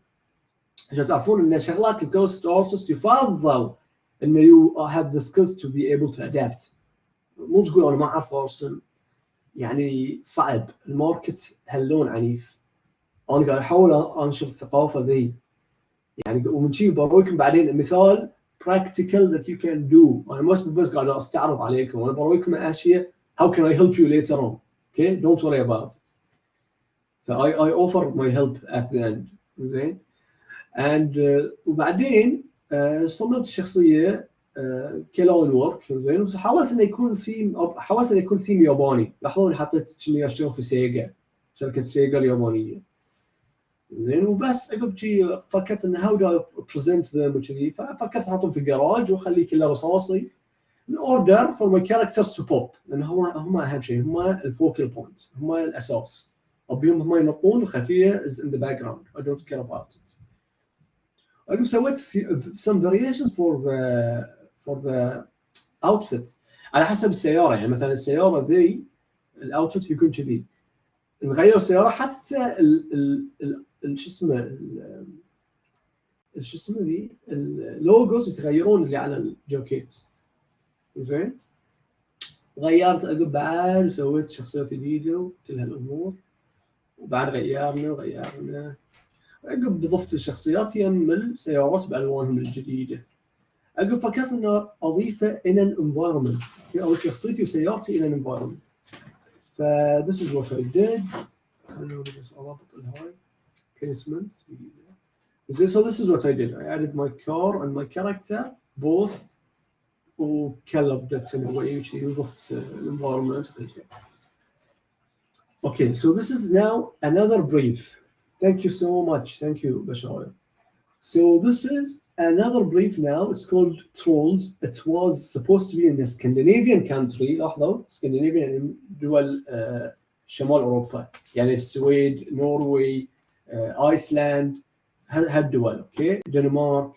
عشان تعرفون ان شغلات الكونسبت ارتست يفضل انه you have the skills to be able to adapt. مو تقول انا ما اعرف ارسم، يعني صعب الماركت هاللون عنيف. انا قاعد احاول انشر الثقافه ذي يعني، ومن شي برويكم بعدين مثال practical that you can do. انا بس قاعد استعرض عليكم وانا برويكم اشياء how can I help you later on. Okay, don't worry about it. So I offer my help at the end. زين and وبعدين صممت الشخصيه كلاون وورك. زين وحاولت انه يكون ثيم ياباني. لاحظوا حطيت كني اشتغل في سيجا، شركه سيجا اليابانيه. زين وبس عقب شي فكرت ان هاو دو بريزنت ذم وكذي، ففكرت احطهم في الجراج واخليه كله رصاصي in order for my characters to pop، لان هم اهم شيء، هم الفوكال بوينتس، هم الاساس. ابيهم هم ينطون، الخلفيه is in the background. I don't care about it. عقب سويت some variations for the outfit على حسب السياره. يعني مثلا السياره ذي الاوتفيت بيكون كذي، نغير السياره حتى شو اسمه ذي اللوجوز يتغيرون اللي على الجاكيت. زين غيرت عقب بعد سويت شخصيات جديده وكل هالامور، وبعد غيرنا عقب ضفت الشخصيات يم السيارات بالوانهم الجديده. عقب فكرت ان اضيفه in an environment، او شخصيتي وسيارتي in an environment. ف this is what I did. خلينا بس اضبط الهاي placement. So this is what I did. I added my car and my character both وكلبت in a way وضفت environment. Okay, so this is now another brief. Thank you so much. Thank you, Bashar. So this is another brief now. It's called Trolls. It was supposed to be in a Scandinavian country. لاحظوا Scandinavian دول شمال أوروبا، يعني السويد، نرويج، آيسلاند، هالدول. اوكي دنمارك.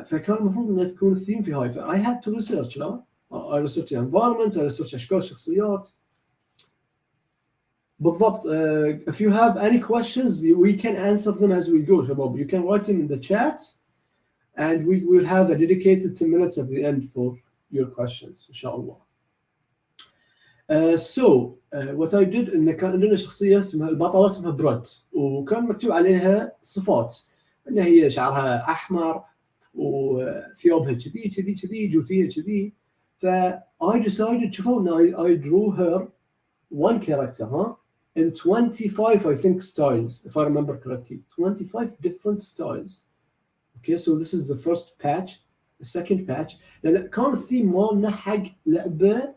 فكان المفروض انها تكون الثيم في هاي. I had to research. لا I researched the environment, I researched اشكال الشخصيات بالضبط. If you have any questions we can answer them as we go شباب. You can write them in the chat and we will have a dedicated 10 minutes at the end for your questions إن شاء الله. So what I did إن كان عندنا شخصية اسمها البطلة اسمها بروت، وكان مكتوب عليها صفات إن هي شعرها أحمر وثيابها كذي جوتيها كذي. ف I decided شوفوا إن I drew her one character in 25 I think styles if I remember correctly. 25 different styles. Okay, so this is the first patch. The second patch لأن كان الثيم مالنا حق لعبة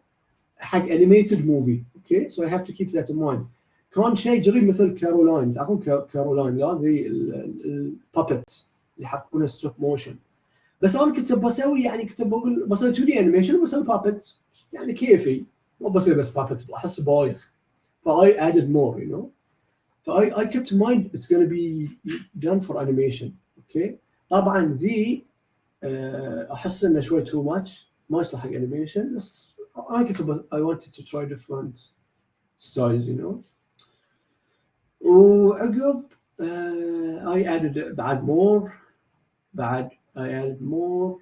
حق animated movie. Okay, so I have to keep that in mind. كان شيء قريب مثل كارولاين. تعرفون كارولاين لا ذي البابت اللي يحطونه ستوب موشن. بس انا كنت بسوي يعني كنت بقول بسوي 2D animation وبسوي بابت يعني كيفي، مو بسوي بس بابت احس بايخ. ف I added more, you know. ف I kept in mind it's going to be done for animation. Okay. طبعا ذي احس انه شوي too much ما يصلح حق animation، بس I wanted to try different styles, you know. وعقب I added بعد I added more.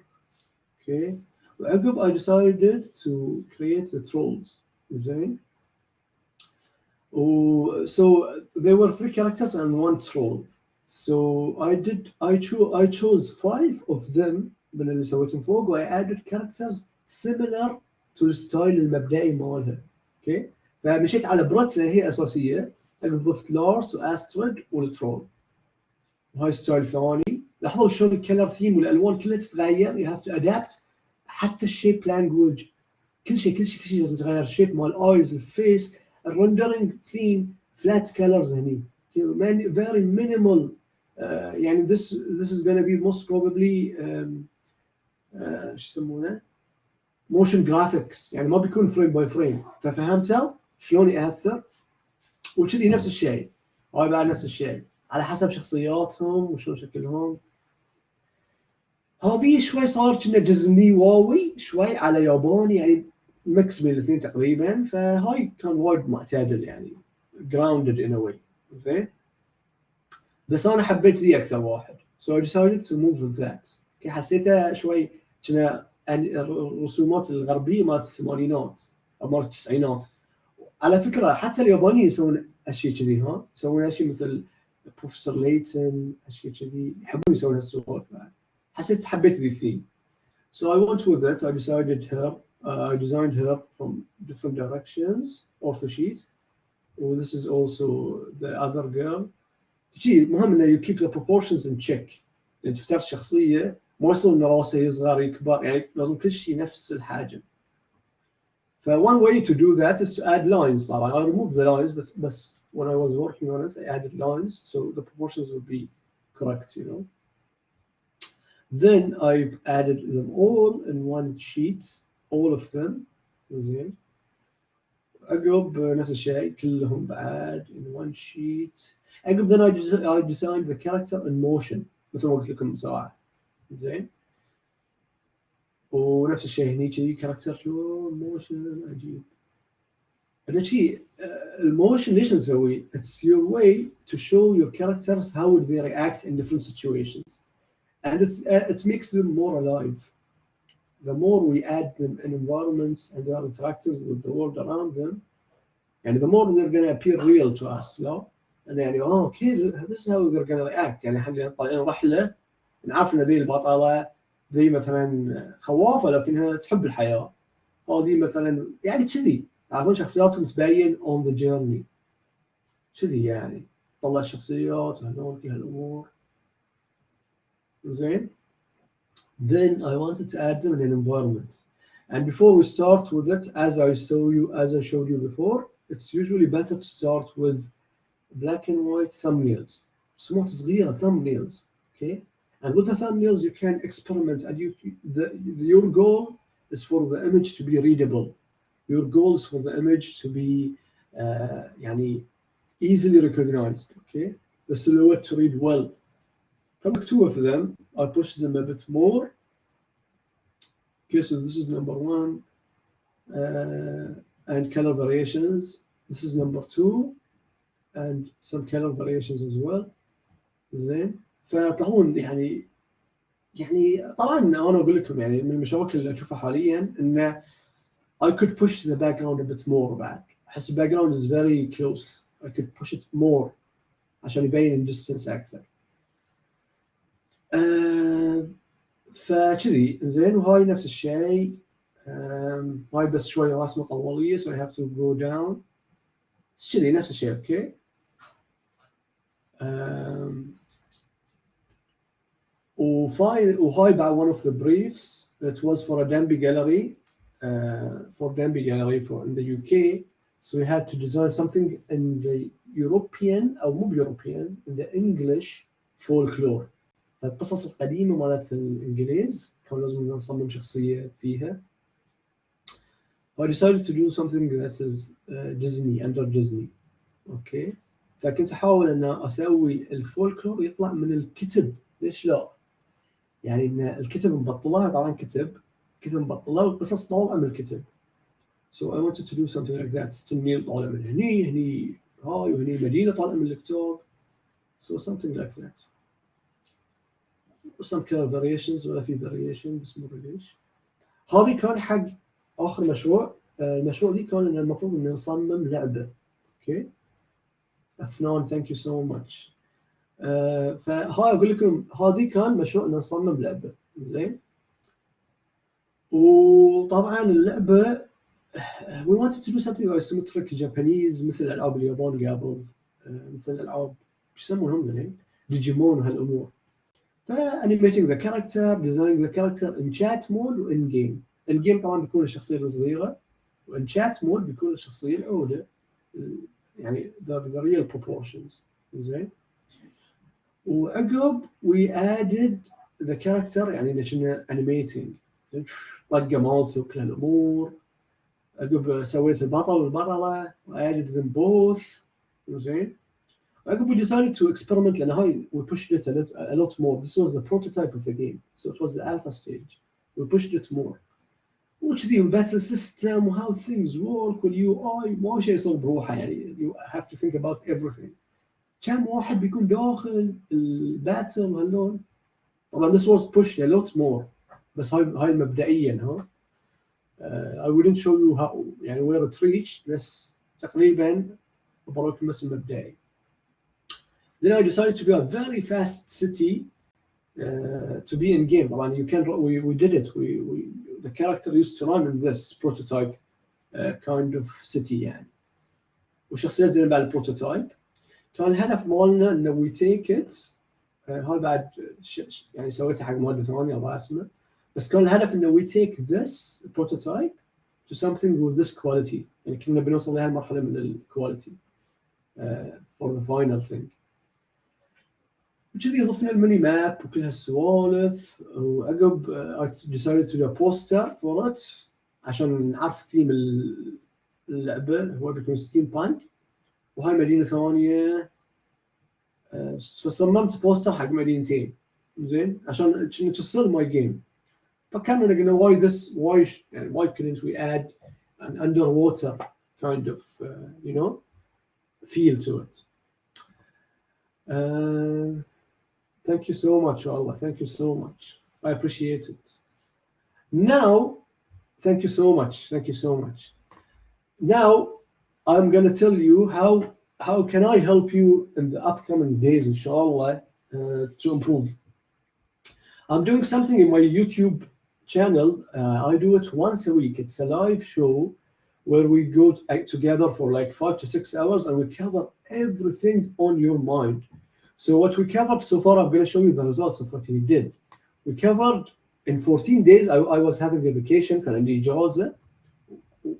Okay. وعقب I decided to create the trolls. زين. So there were 3 characters and 1 troll. So I chose 5 of them من اللي سويتهم فوق، و I added characters similar to the style المبدئي مالها. Okay. فمشيت على بروت لان هي اساسيه، ضفت لارس واستريد والترول، وهاي ستايل ثاني. لاحظوا شلون الكلر ثيم والالوان كلها تتغير، يو هاف تو ادابت، حتى الشيب لانجوج، كل شيء لازم تغير، الشيب مال الايز، الفيس، الرندرنج ثيم، فلات كلرز هني very minimal. يعني this is going to be most probably شو يسمونه motion graphics، يعني ما بيكون فريم باي فريم. ففهمتوا شلون يأثر؟ وكذي نفس الشيء، هاي بعد نفس الشيء على حسب شخصياتهم وشلون شكلهم. هذه شوي صار كنا ديزني واوي شوي على ياباني، يعني ميكس بين الاثنين تقريبا. فهاي كان وايد معتدل يعني grounded in a way. زين، بس انا حبيت ذي اكثر واحد. So I decided to move with that. حسيتها شوي كنا الرسومات الغربيه مالت الثمانينات او مالت التسعينات. على فكره حتى اليابانيين يسوون اشياء كذي، يسوون اشياء مثل بروفيسور ليتن، اشياء كذي يحبون يسوون هالسوالف. حبيت ذي الثيم. So I went with it. I designed her from different directions off the sheet. This is also the other girl. مهم انه you keep the proportions in check. انت تختار شخصيه ما يصير ان راسه يصغر يكبر، يعني لازم كل شيء نفس الحجم. one way to do that is to add lines. طبعا I removed the lines, but when I was working on it I added lines so the proportions would be correct, you know. Then I added them all in one sheet, all of them. زين، عقب نفس الشيء كلهم بعد in one sheet. عقب then I designed the character in motion مثل ما قلت لكم من ساعة. زين، ونفس الشيء هني كذي character to motion. عجيب هذا شيء. الموشن ليش نسوي؟ It's your way to show your characters how would they react in different situations, and it makes them more alive. The more we add them in environments and they are interactive with the world around them, يعني the more they're going to appear real to us. لا يعني okay, this is how they're going to react. يعني احنا طالعين رحله نعرف ان ذي البطله ذي مثلا خوافه لكنها تحب الحياه، هذه مثلا يعني كذي تعرفون شخصياتهم تبين on the journey كذي، يعني طلع الشخصيات وهذول كل هالامور. زين، then I wanted to add them in an environment. And before we start with it, as I showed you before, it's usually better to start with black and white thumbnails. رسومات صغيرة thumbnails, okay? And with the thumbnails you can experiment, and your goal is for the image to be readable. Your goal is for the image to be يعني easily recognized, okay? The silhouette to read well. From the two of them, I pushed them a bit more. Okay, so this is number one, and color variations. This is number two, and some color variations as well. زين، فتلاحظون يعني طبعا انا اقول لكم يعني من المشاكل اللي اشوفها حاليا ان I could push the background a bit more بعد. احس the background is very close. I could push it more عشان يبين distance اكثر. فكذي زين، وهاي نفس الشيء. هاي بس شوي رسمة طولية so I have to go down. كذي نفس الشيء. اوكي. وهاي بعد one of the briefs. It was for a Denby gallery, in the UK. So we had to design something in the European أو مو European, in the English folklore. القصص القديمة مالت الإنجليز كان لازم نصمم شخصية فيها. I decided to do something that is Disney, under Disney. Okay. فكنت أحاول أن أسوي الفولكلور يطلع من الكتب. ليش لا؟ يعني إن الكتب مبطلة، طبعا كتب مبطلة والقصص طالعة من الكتب. So I wanted to do something like that. تنين طالع من هني هاي، وهني مدينة طالعة من الكتاب. So something like that. some color variations ولا في variation بس مو ليش. هذه كان حق آخر مشروع. المشروع دي كان إن المفروض إن نصمم لعبة. Okay. أفنان thank you so much. فهاي أقول لكم هذه كان مشروع إن نصمم لعبة. زين. وطبعا اللعبة we wanted to do something isometric Japanese مثل العاب اليابان قبل، مثل العاب شو يسمونهم ذولين ديجيمون وهالامور. فانيميتنج ذا كاركتر، ديزايننج ذا كاركتر ان شات مود وان جيم. ان جيم طبعا بيكون الشخصيه الصغيره، وان شات مود بيكون الشخصيه العوده، يعني the real proportions. زين. وعقب we added the character، يعني كنا animating طقه مالته وكل هالامور. عقب سويت البطل والبطله و added them both. زين. عقب we decided to experiment لأن هاي we pushed it a lot more. This was the prototype of the game, so it was the alpha stage. We pushed it more. وكذي battle system و how things work وال UI ما شيء يصير بروحه، يعني you have to think about everything. كم واحد بيكون داخل الباتل وهاللون. طبعا this was pushed a lot more، بس هاي مبدئيا ها. I wouldn't show you how يعني where it reached، بس تقريبا بروكم بس المبدئي. Then I decided to do a very fast city to be in game. طبعا you can we did it. The character used to run in this prototype kind of city يعني. وشخصيات زي بعد البروتوتايب. كان الهدف مالنا إنه we take it. هاي بعد يعني سويتها حق مادة ثانية الله اسمه. بس كان الهدف إنه we take this prototype to something with this quality. يعني كنا بنوصل لهذه المرحلة من الكواليتي for the final thing. وكذي ضفنا الميني ماب وكل هالسوالف. وعقب I decided to do a poster for it عشان نعرف ثيم اللعبة هو بيكون ستيم بانك. وهاي مدينة ثانية. فصممت بوستر حق مدينتين زين عشان كنا تصل my game. فكان لقينا why couldn't we add an underwater kind of you know feel to it. Thank you so much, Allah. Thank you so much. I appreciate it. Now, thank you so much. Thank you so much. Now, I'm going to tell you how can I help you in the upcoming days, inshallah, to improve. I'm doing something in my YouTube channel. I do it once a week. It's a live show where we go together for like 5 to 6 hours and we cover everything on your mind. So what we covered so far, I'm going to show you the results of what we did. We covered in 14 days. I was having a vacation, كان عندي إجازة.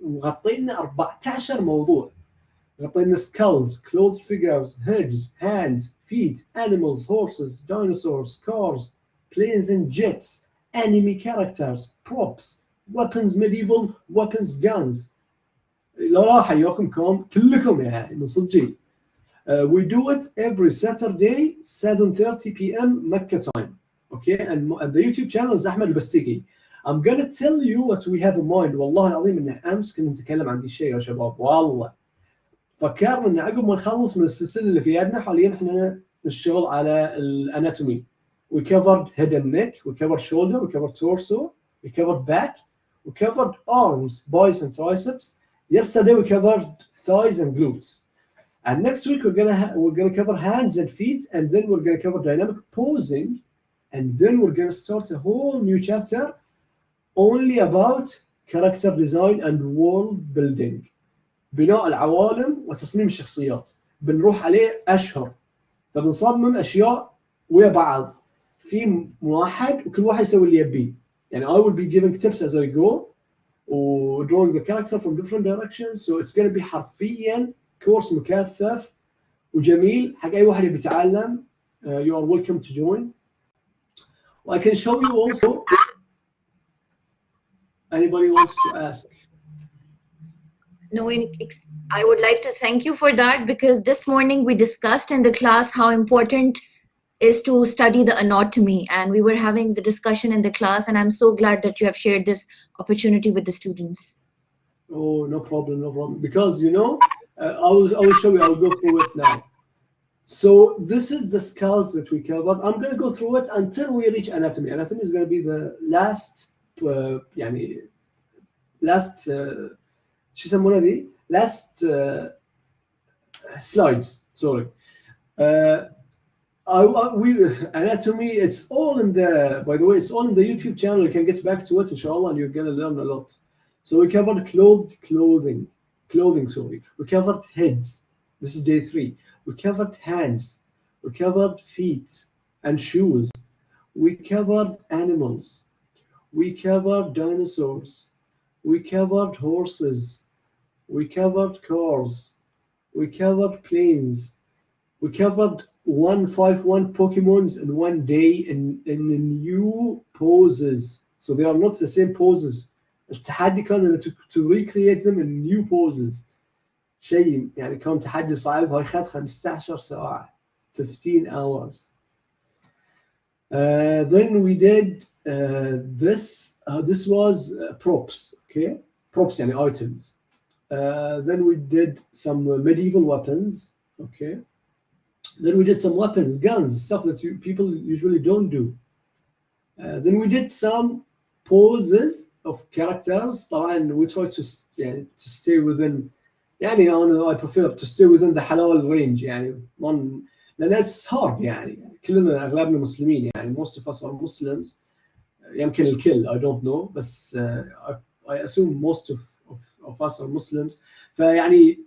وغطينا 14 موضوع. غطينا skulls, clothed figures, heads, hands, feet, animals, horses, dinosaurs, cars, planes and jets, enemy characters, props, weapons, medieval weapons, guns. لا حياكم كلكم يعني من صدقي. We do it every Saturday, 7:30 p.m. Mecca time. Okay, and the YouTube channel is Ahmed Al-Bastigi. I'm gonna tell you what we have in mind. والله العظيم إن أمس كنا نتكلم عن دي الشيء يا شباب. والله فكرنا إن عقب ما نخلص من السلسلة اللي في يدنا حاليا إحنا نشتغل على الاناتومي. We covered head and neck, we covered shoulder, we covered torso, we covered back, we covered arms, biceps and triceps. Yesterday we covered thighs and glutes. And next week we're gonna cover hands and feet, and then we're gonna cover dynamic posing, and then we're gonna start a whole new chapter only about character design and world building. بناء العوالم وتصميم الشخصيات. بنروح عليه أشهر. فبنصمم أشياء ويا بعض. ثيم واحد وكل واحد يسوي اللي يبيه. يعني I will be giving tips as I go, or drawing the character from different directions. So it's gonna be حرفيا كورس مكثف وجميل حق أي واحد يبي يتعلم. You are welcome to join. I can show you also. Anybody wants to ask? No, I would like to thank you for that, because this morning we discussed in the class how important is to study the anatomy, and we were having the discussion in the class, and I'm so glad that you have shared this opportunity with the students. Oh, no problem, no problem. Because you know, I will show you. I'll go through it now. So this is the skulls that we covered. I'm going to go through it until we reach anatomy. Anatomy is going to be the last, يعني last شو يسمونها ذي؟ Last slides. Sorry. Anatomy. It's all in the. By the way, it's all in the YouTube channel. You can get back to it, inshallah, and you're going to learn a lot. So we covered clothing, sorry. We covered heads. This is day 3. We covered hands. We covered feet and shoes. We covered animals. We covered dinosaurs. We covered horses. We covered cars. We covered planes. We covered 151 Pokemons in one day in new poses. So they are not the same poses. التحدي كان to recreate them in new poses. شيء يعني كان تحدي صعب. هاي خد 15 ساعة. 15 hours. Then we did this. This was props. Okay, props يعني items. Then we did some medieval weapons. Okay. Then we did some weapons, guns, stuff that people usually don't do. Then we did some poses of characters. طبعا we try to stay within. يعني I prefer to stay within the halal range. يعني لأن it's hard يعني كلنا أغلبنا مسلمين يعني most of us are Muslims. يمكن الكل I don't know بس I assume most of us are Muslims. فيعني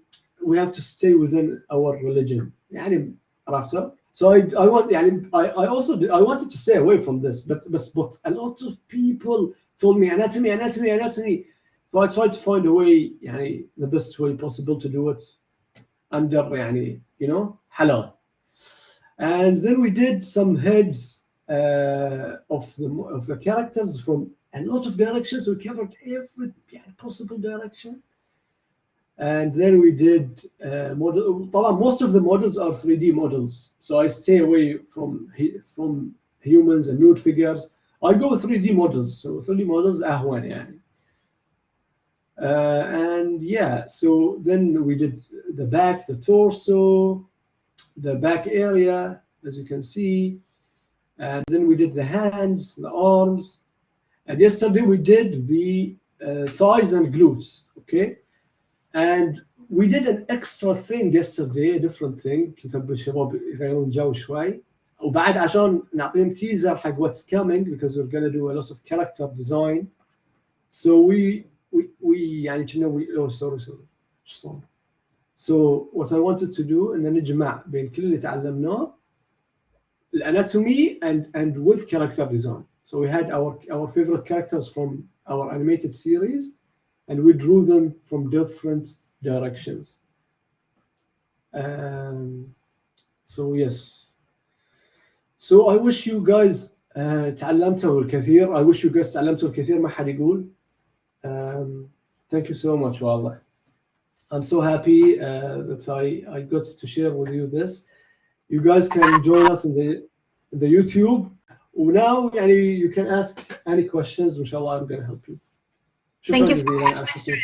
we have to stay within our religion يعني عرفت. So I want يعني I also I wanted to stay away from this but a lot of people told me anatomy. So I tried to find a way يعني the best way possible to do it under يعني halal. And then we did some heads of the characters from a lot of directions. We covered every possible direction. And then we did model. Most of the models are 3D models, so I stay away from humans and nude figures. I go with 3D models. So 3D models أهون يعني. And yeah, so then we did the back, the torso, the back area, as you can see, and then we did the hands, the arms, and yesterday we did the thighs and glutes. Okay, and we did an extra thing yesterday, a different thing. كنت بالشباب يغيرون جو شوي وبعد عشان نعطيهم teaser حق what's coming because we're gonna do a lot of character design. So we يعني كنا sorry. So what I wanted to do إن نجمع بين كل اللي تعلمناه الانatomy and with character design. So we had our favorite characters from our animated series and we drew them from different directions. So yes. So I wish you guys تعلمتوا الكثير. I wish you guys تعلمتوا الكثير ما حد يقول. Thank you so much والله. I'm so happy that I got to share with you this. You guys can join us in the YouTube. Now you can ask any questions. Inshallah, I'm going to help you. Thank you so much, Mr.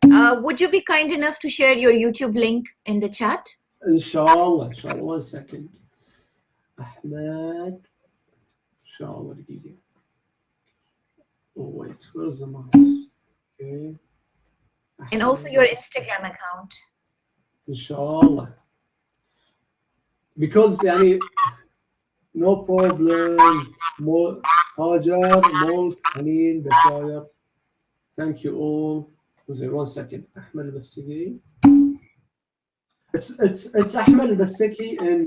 Ahmed. Would you be kind enough to share your YouTube link in the chat? Inshallah. 1 second. Ahmed. Inshallah. Oh wait, where's the mouse? Okay. And also your Instagram account. Inshallah. Because no problem. Hajar, Molk, Hanin, Bashair. Thank you all. Was it 1 second? Ahmed al-Bassaki. It's Ahmed al-Bassaki in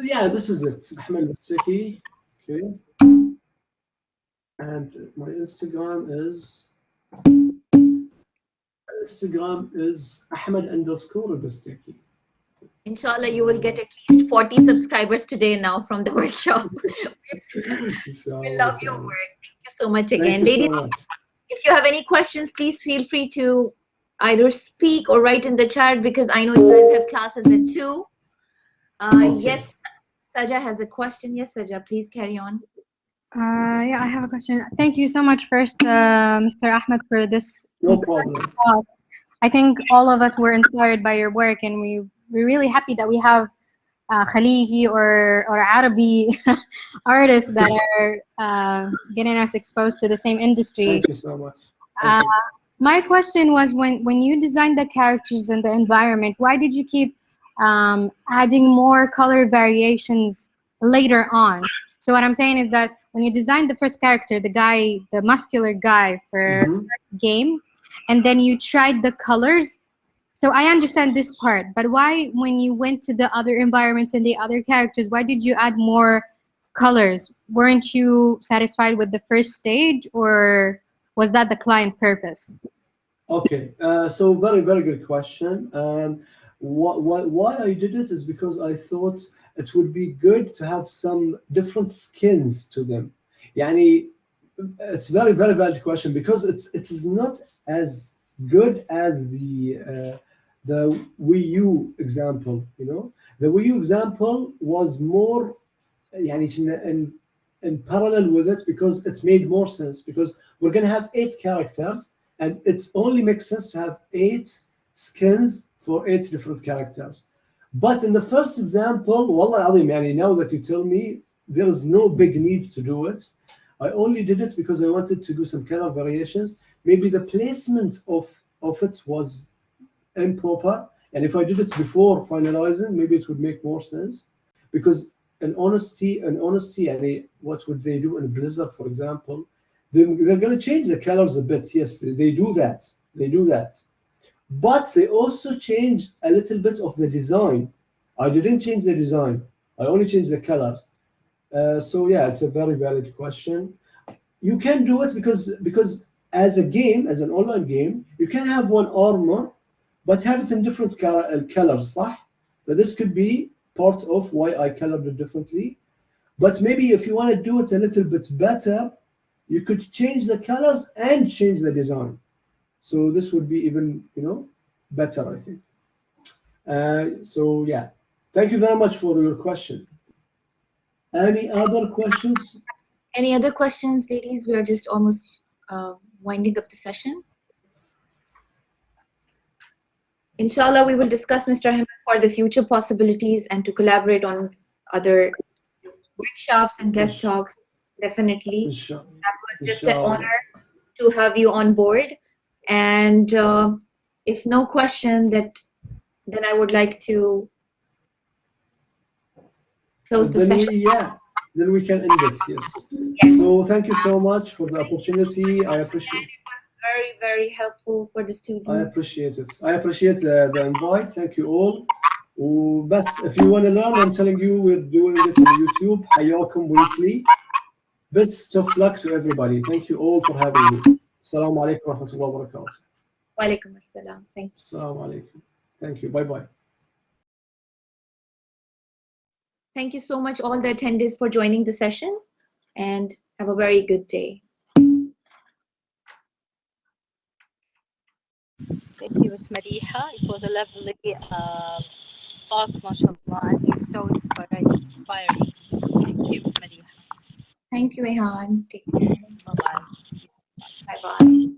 yeah, this is it. Ahmed al-Bassaki. Okay. And my Instagram is Ahmed_al-Bassaki. Inshallah, you will get at least 40 subscribers today now from the workshop. We love your work. Thank you so much again. Ladies, if you have any questions, please feel free to either speak or write in the chat because I know you guys have classes at 2. Okay. Yes, Saja has a question. Yes, Saja, please carry on. Yeah, I have a question. Thank you so much first, Mr. Ahmed, for this. No problem. I think all of us were inspired by your work, and we're really happy that we have Khaliji or Arabi artists that are getting us exposed to the same industry. Thank you so much. My question was when you designed the characters and the environment, why did you keep adding more color variations later on? So what I'm saying is that when you designed the first character, the guy, the muscular guy for game, and then you tried the colors. So I understand this part, but why, when you went to the other environments and the other characters, why did you add more colors? Weren't you satisfied with the first stage, or was that the client purpose? Okay, so very, very good question. Why I did it is because I thought it would be good to have some different skins to them. Yani, it's very, very valid question, because it is not as good as the Wii U example. You know, the Wii U example was more يعني in parallel with it, because it made more sense, because we're going to have 8 characters, and it only makes sense to have 8 skins for 8 different characters. But in the first example, والله العظيم, يعني now that you tell me, there is no big need to do it. I only did it because I wanted to do some color variations. Maybe the placement of it was improper, and if I did it before finalizing, maybe it would make more sense. Because in honesty, يعني, what would they do in Blizzard, for example? They're going to change the colors a bit. Yes, they do that. They do that. But they also change a little bit of the design. I didn't change the design. I only changed the colors. So yeah, it's a very valid question. You can do it because as a game, as an online game, you can have one armor, but have it in different colors, صح? But this could be part of why I colored it differently. But maybe if you want to do it a little bit better, you could change the colors and change the design. So this would be even, better, I think. So yeah, thank you very much for your question. Any other questions? Any other questions, ladies? We are just almost winding up the session. Inshallah, we will discuss, Mr. Ahmed, for the future possibilities and to collaborate on other workshops and guest talks. Definitely. Inshallah. That was just an honor to have you on board. And if no question, then I would like to close the session. Then we can end it, yes. So thank you so much for the opportunity. I appreciate it. It was very, very helpful for the students. I appreciate it. I appreciate the invite. Thank you all. وبس if you want to learn, I'm telling you, we're doing it on YouTube. حياكم weekly. Best of luck to everybody. Thank you all for having me. Assalamu alaikum wa rahmatullahi wa barakatuh. Wa alaikum assalam. Thank you. Assalamu alaikum. Thank you. Bye-bye. Thank you so much, all the attendees, for joining the session, and have a very good day. Thank you, Ms. Madiha. It was a lovely talk, mashallah, and he's so inspiring. Thank you, Ms. Madiha. Thank you, Ehan. Take care. Bye-bye. Bye-bye.